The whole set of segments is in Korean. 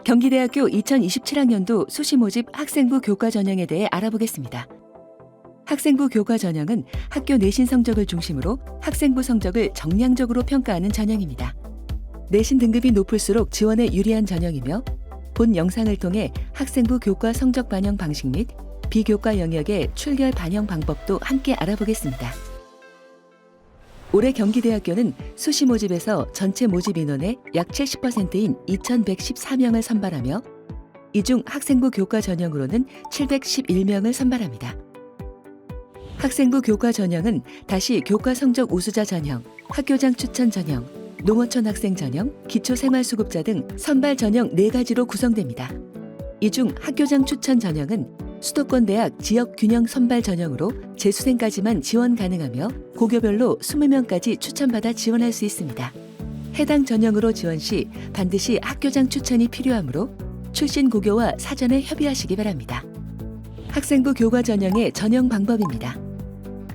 경기대학교 2027학년도 수시 모집 학생부 교과 전형에 대해 알아보겠습니다. 학생부 교과 전형은 학교 내신 성적을 중심으로 학생부 성적을 정량적으로 평가하는 전형입니다. 내신 등급이 높을수록 지원에 유리한 전형이며 본 영상을 통해 학생부 교과 성적 반영 방식 및 비교과 영역의 출결 반영 방법도 함께 알아보겠습니다. 올해 경기대학교는 수시 모집에서 전체 모집 인원의 약 70%인 2,114명을 선발하며 이 중 학생부 교과 전형으로는 711명을 선발합니다. 학생부 교과 전형은 다시 교과 성적 우수자 전형, 학교장 추천 전형, 농어촌 학생 전형, 기초생활수급자 등 선발 전형 4가지로 구성됩니다. 이 중 학교장 추천 전형은 수도권 대학 지역 균형 선발 전형으로 재수생까지만 지원 가능하며 고교별로 20명까지 추천받아 지원할 수 있습니다. 해당 전형으로 지원 시 반드시 학교장 추천이 필요하므로 출신 고교와 사전에 협의하시기 바랍니다. 학생부 교과 전형의 전형 방법입니다.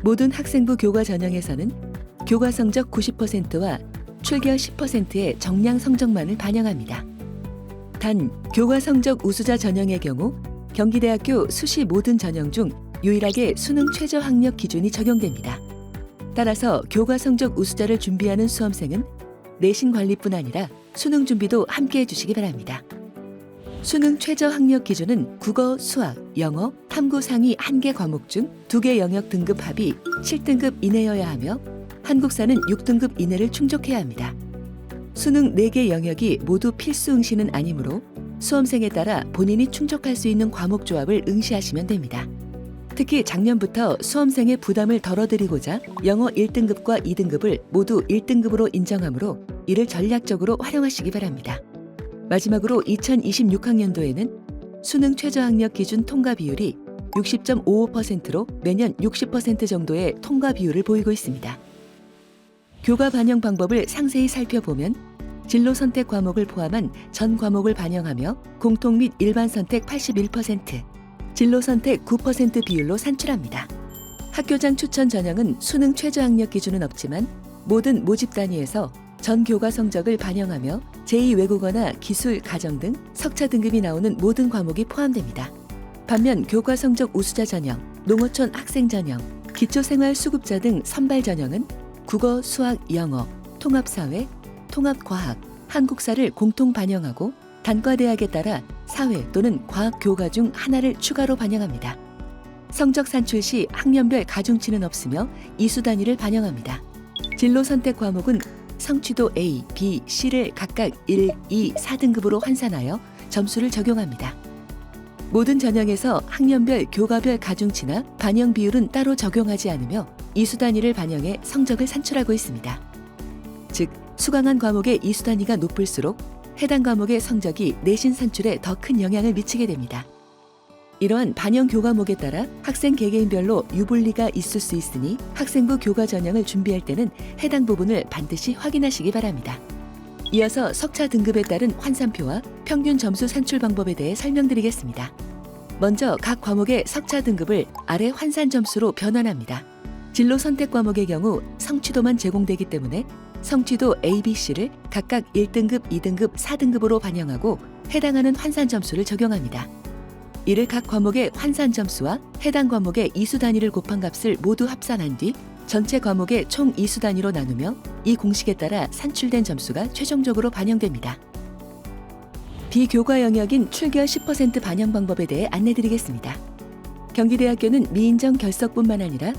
모든 학생부 교과 전형에서는 교과 성적 90%와 출결 10%의 정량 성적만을 반영합니다. 단, 교과 성적 우수자 전형의 경우 경기대학교 수시 모든 전형 중 유일하게 수능 최저 학력 기준이 적용됩니다. 따라서 교과 성적 우수자를 준비하는 수험생은 내신 관리뿐 아니라 수능 준비도 함께 해주시기 바랍니다. 수능 최저 학력 기준은 국어, 수학, 영어, 탐구 상위 1개 과목 중 2개 영역 등급 합이 7등급 이내여야 하며 한국사는 6등급 이내를 충족해야 합니다. 수능 4개 영역이 모두 필수 응시는 아니므로 수험생에 따라 본인이 충족할 수 있는 과목 조합을 응시하시면 됩니다. 특히 작년부터 수험생의 부담을 덜어드리고자 영어 1등급과 2등급을 모두 1등급으로 인정하므로 이를 전략적으로 활용하시기 바랍니다. 마지막으로 2026학년도에는 수능 최저학력 기준 통과 비율이 60.55%로 매년 60% 정도의 통과 비율을 보이고 있습니다. 교과 반영 방법을 상세히 살펴보면 진로 선택 과목을 포함한 전 과목을 반영하며 공통 및 일반 선택 81%, 진로 선택 9% 비율로 산출합니다. 학교장 추천 전형은 수능 최저학력 기준은 없지만 모든 모집 단위에서 전 교과 성적을 반영하며 제2외국어나 기술, 가정 등 석차 등급이 나오는 모든 과목이 포함됩니다. 반면 교과 성적 우수자 전형, 농어촌 학생 전형, 기초생활수급자 등 선발 전형은 국어, 수학, 영어, 통합사회, 통합과학, 한국사를 공통 반영하고 단과대학에 따라 사회 또는 과학 교과 중 하나를 추가로 반영합니다. 성적 산출 시 학년별 가중치는 없으며 이수 단위를 반영합니다. 진로 선택 과목은 성취도 A, B, C를 각각 1, 2, 4등급으로 환산하여 점수를 적용합니다. 모든 전형에서 학년별 교과별 가중치나 반영 비율은 따로 적용하지 않으며 이수 단위를 반영해 성적을 산출하고 있습니다. 즉, 수강한 과목의 이수 단위가 높을수록 해당 과목의 성적이 내신 산출에 더 큰 영향을 미치게 됩니다. 이러한 반영 교과목에 따라 학생 개개인별로 유불리가 있을 수 있으니 학생부 교과 전형을 준비할 때는 해당 부분을 반드시 확인하시기 바랍니다. 이어서 석차 등급에 따른 환산표와 평균 점수 산출 방법에 대해 설명드리겠습니다. 먼저 각 과목의 석차 등급을 아래 환산 점수로 변환합니다. 진로 선택 과목의 경우 성취도만 제공되기 때문에 성취도 A, B, C를 각각 1등급, 2등급, 4등급으로 반영하고 해당하는 환산 점수를 적용합니다. 이를 각 과목의 환산 점수와 해당 과목의 이수 단위를 곱한 값을 모두 합산한 뒤 전체 과목의 총 이수 단위로 나누며 이 공식에 따라 산출된 점수가 최종적으로 반영됩니다. 비교과 영역인 출결 10% 반영 방법에 대해 안내드리겠습니다. 경기대학교는 미인정 결석뿐만 아니라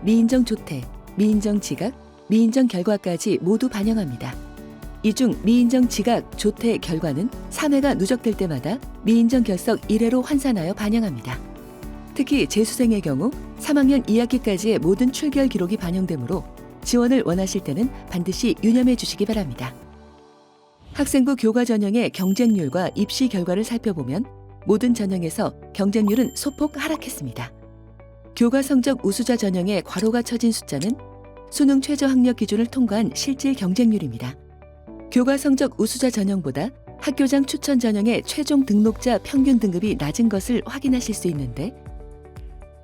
미인정 조퇴, 미인정 지각, 미인정 결과까지 모두 반영합니다. 이 중 미인정 지각, 조퇴 결과는 3회가 누적될 때마다 미인정 결석 1회로 환산하여 반영합니다. 특히 재수생의 경우 3학년 2학기까지의 모든 출결 기록이 반영되므로 지원을 원하실 때는 반드시 유념해 주시기 바랍니다. 학생부 교과 전형의 경쟁률과 입시 결과를 살펴보면 모든 전형에서 경쟁률은 소폭 하락했습니다. 교과 성적 우수자 전형에 괄호가 쳐진 숫자는 수능 최저 학력 기준을 통과한 실질 경쟁률입니다. 교과 성적 우수자 전형보다 학교장 추천 전형의 최종 등록자 평균 등급이 낮은 것을 확인하실 수 있는데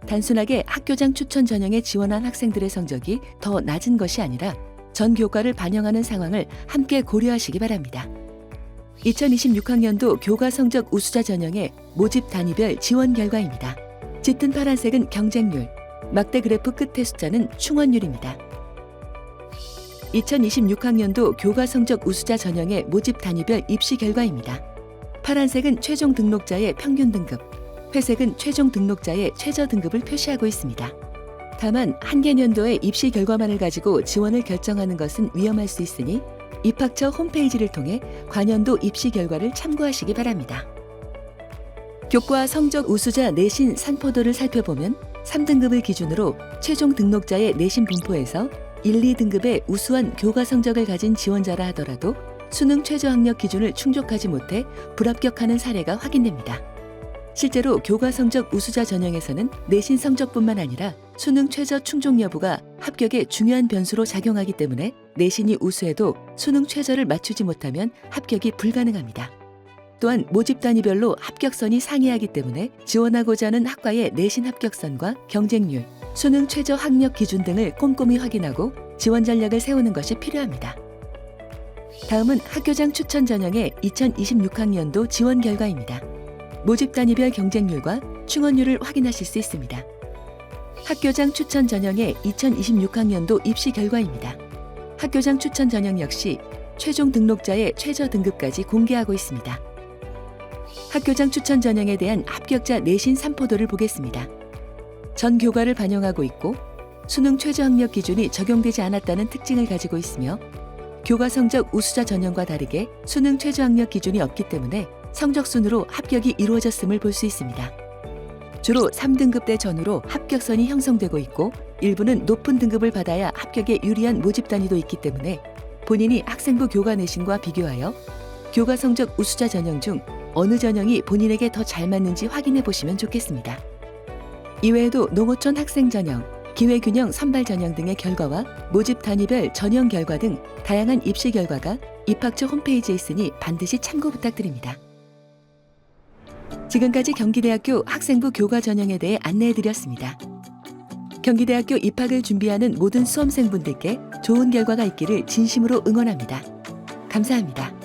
단순하게 학교장 추천 전형에 지원한 학생들의 성적이 더 낮은 것이 아니라 전 교과를 반영하는 상황을 함께 고려하시기 바랍니다. 2026학년도 교과 성적 우수자 전형의 모집 단위별 지원 결과입니다. 짙은 파란색은 경쟁률, 막대 그래프 끝의 숫자는 충원율입니다. 2026학년도 교과 성적 우수자 전형의 모집 단위별 입시 결과입니다. 파란색은 최종 등록자의 평균 등급, 회색은 최종 등록자의 최저 등급을 표시하고 있습니다. 다만 한 개년도의 입시 결과만을 가지고 지원을 결정하는 것은 위험할 수 있으니 입학처 홈페이지를 통해 관연도 입시 결과를 참고하시기 바랍니다. 교과 성적 우수자 내신 산포도를 살펴보면 3등급을 기준으로 최종 등록자의 내신 분포에서 1, 2등급의 우수한 교과 성적을 가진 지원자라 하더라도 수능 최저 학력 기준을 충족하지 못해 불합격하는 사례가 확인됩니다. 실제로 교과 성적 우수자 전형에서는 내신 성적뿐만 아니라 수능 최저 충족 여부가 합격에 중요한 변수로 작용하기 때문에 내신이 우수해도 수능 최저를 맞추지 못하면 합격이 불가능합니다. 또한 모집 단위별로 합격선이 상이하기 때문에 지원하고자 하는 학과의 내신 합격선과 경쟁률, 수능 최저 학력 기준 등을 꼼꼼히 확인하고 지원 전략을 세우는 것이 필요합니다. 다음은 학교장 추천 전형의 2026학년도 지원 결과입니다. 모집 단위별 경쟁률과 충원율을 확인하실 수 있습니다. 학교장 추천 전형의 2026학년도 입시 결과입니다. 학교장 추천 전형 역시 최종 등록자의 최저 등급까지 공개하고 있습니다. 학교장 추천 전형에 대한 합격자 내신 산포도를 보겠습니다. 전 교과를 반영하고 있고 수능 최저 학력 기준이 적용되지 않았다는 특징을 가지고 있으며 교과 성적 우수자 전형과 다르게 수능 최저 학력 기준이 없기 때문에 성적 순으로 합격이 이루어졌음을 볼 수 있습니다. 주로 3등급대 전후로 합격선이 형성되고 있고 일부는 높은 등급을 받아야 합격에 유리한 모집 단위도 있기 때문에 본인이 학생부 교과 내신과 비교하여 교과 성적 우수자 전형 중 어느 전형이 본인에게 더 잘 맞는지 확인해 보시면 좋겠습니다. 이외에도 농어촌 학생 전형, 기회균형 선발 전형 등의 결과와 모집 단위별 전형 결과 등 다양한 입시 결과가 입학처 홈페이지에 있으니 반드시 참고 부탁드립니다. 지금까지 경기대학교 학생부 교과 전형에 대해 안내해드렸습니다. 경기대학교 입학을 준비하는 모든 수험생분들께 좋은 결과가 있기를 진심으로 응원합니다. 감사합니다.